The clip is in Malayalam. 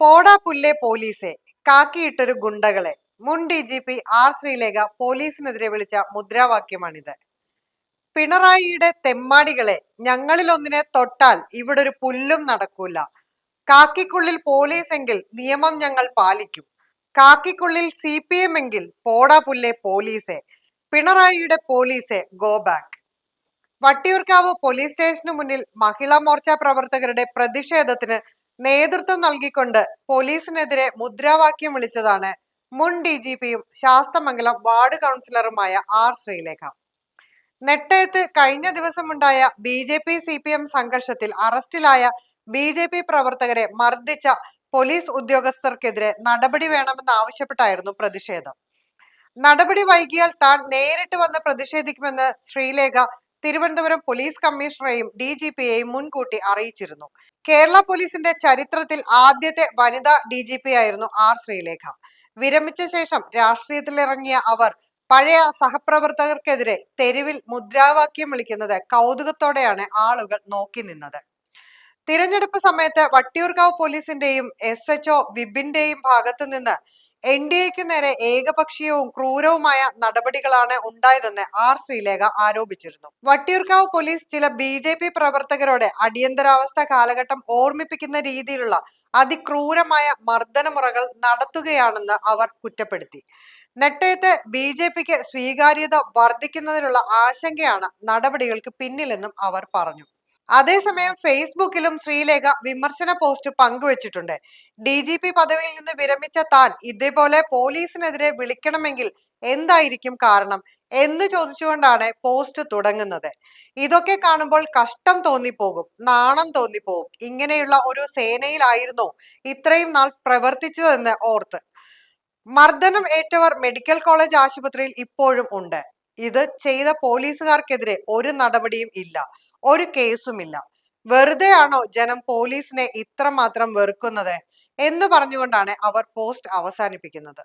പോടാ പുല്ലേ പോലീസെ, കാക്കിയിട്ടൊരു ഗുണ്ടകളെ. മുൻ DGP ആർ ശ്രീലേഖ പോലീസിനെതിരെ വിളിച്ച മുദ്രാവാക്യമാണിത്. പിണറായിയുടെ തെമ്മാടികളെ, ഞങ്ങളിലൊന്നിനെ തൊട്ടാൽ ഇവിടെ ഒരു പുല്ലും നടക്കൂല. കാക്കിക്കുള്ളിൽ പോലീസ് എങ്കിൽ നിയമം ഞങ്ങൾ പാലിക്കും. കാക്കിക്കുള്ളിൽ CPM എങ്കിൽ പോടാ പുല്ലേ പോലീസെ. പിണറായിയുടെ പോലീസെ ഗോ ബാക്ക്. വട്ടിയൂർക്കാവ് പോലീസ് സ്റ്റേഷനു മുന്നിൽ മഹിളാ മോർച്ച പ്രവർത്തകരുടെ പ്രതിഷേധത്തിന് നേതൃത്വം നൽകിക്കൊണ്ട് പോലീസിനെതിരെ മുദ്രാവാക്യം വിളിച്ചതാണ് മുൻ DGPയും ശാസ്തമംഗലം വാർഡ് കൗൺസിലറുമായ ആർ ശ്രീലേഖ. നെട്ടയത്ത് കഴിഞ്ഞ ദിവസമുണ്ടായ BJP-CPM സംഘർഷത്തിൽ അറസ്റ്റിലായ BJP പ്രവർത്തകരെ മർദ്ദിച്ച പോലീസ് ഉദ്യോഗസ്ഥർക്കെതിരെ നടപടി വേണമെന്നാവശ്യപ്പെട്ടായിരുന്നു പ്രതിഷേധം. നടപടി വൈകിയാൽ താൻ നേരിട്ട് വന്ന് പ്രതിഷേധിക്കുമെന്ന് ശ്രീലേഖ തിരുവനന്തപുരം പോലീസ് കമ്മീഷണറെയും DGPയെയും മുൻകൂട്ടി അറിയിച്ചിരുന്നു. കേരള പോലീസിന്റെ ചരിത്രത്തിൽ ആദ്യത്തെ വനിതാ DGP ആയിരുന്നു ആർ ശ്രീലേഖ. വിരമിച്ച ശേഷം രാഷ്ട്രീയത്തിലിറങ്ങിയ അവർ പഴയ സഹപ്രവർത്തകർക്കെതിരെ തെരുവിൽ മുദ്രാവാക്യം വിളിക്കുന്നത് കൗതുകത്തോടെയാണ് ആളുകൾ നോക്കി നിന്നത്. തിരഞ്ഞെടുപ്പ് സമയത്ത് വട്ടിയൂർക്കാവ് പോലീസിന്റെയും SHO വിപിന്റെയും ഭാഗത്തു നിന്ന് NDAയ്ക്ക് നേരെ ഏകപക്ഷീയവും ക്രൂരവുമായ നടപടികളാണ് ഉണ്ടായതെന്ന് ആർ ശ്രീലേഖ ആരോപിച്ചിരുന്നു. വട്ടിയൂർക്കാവ് പോലീസ് ചില BJP പ്രവർത്തകരോട് അടിയന്തരാവസ്ഥ കാലഘട്ടം ഓർമ്മിപ്പിക്കുന്ന രീതിയിലുള്ള അതിക്രൂരമായ മർദ്ദനമുറകൾ നടത്തുകയാണെന്ന് അവർ കുറ്റപ്പെടുത്തി. നെട്ടയത്ത് BJPക്ക് സ്വീകാര്യത വർദ്ധിക്കുന്നതിനുള്ള ആശങ്കയാണ് നടപടികൾക്ക് പിന്നിലെന്നും അവർ പറഞ്ഞു. അതേസമയം ഫേസ്ബുക്കിലും ശ്രീലേഖ വിമർശന പോസ്റ്റ് പങ്കുവച്ചിട്ടുണ്ട്. DGP പദവിയിൽ നിന്ന് വിരമിച്ച താൻ ഇതേപോലെ പോലീസിനെതിരെ വിളിക്കണമെങ്കിൽ എന്തായിരിക്കും കാരണം എന്ന് ചോദിച്ചുകൊണ്ടാണ് പോസ്റ്റ് തുടങ്ങുന്നത്. ഇതൊക്കെ കാണുമ്പോൾ കഷ്ടം തോന്നിപ്പോകും, നാണം തോന്നിപ്പോകും. ഇങ്ങനെയുള്ള ഒരു സേനയിലായിരുന്നോ ഇത്രയും നാൾ പ്രവർത്തിച്ചതെന്ന് ഓർത്ത്. മർദ്ദനം ഏറ്റവർ മെഡിക്കൽ കോളേജ് ആശുപത്രിയിൽ ഇപ്പോഴും ഉണ്ട്. ഇത് ചെയ്ത പോലീസുകാർക്കെതിരെ ഒരു നടപടിയും ഇല്ല, ഒരു കേസുമില്ല. വെറുതെ ആണോ ജനം പോലീസിനെ ഇത്രമാത്രം വെറുക്കുന്നത് എന്ന് പറഞ്ഞുകൊണ്ടാണ് അവർ പോസ്റ്റ് അവസാനിപ്പിക്കുന്നത്.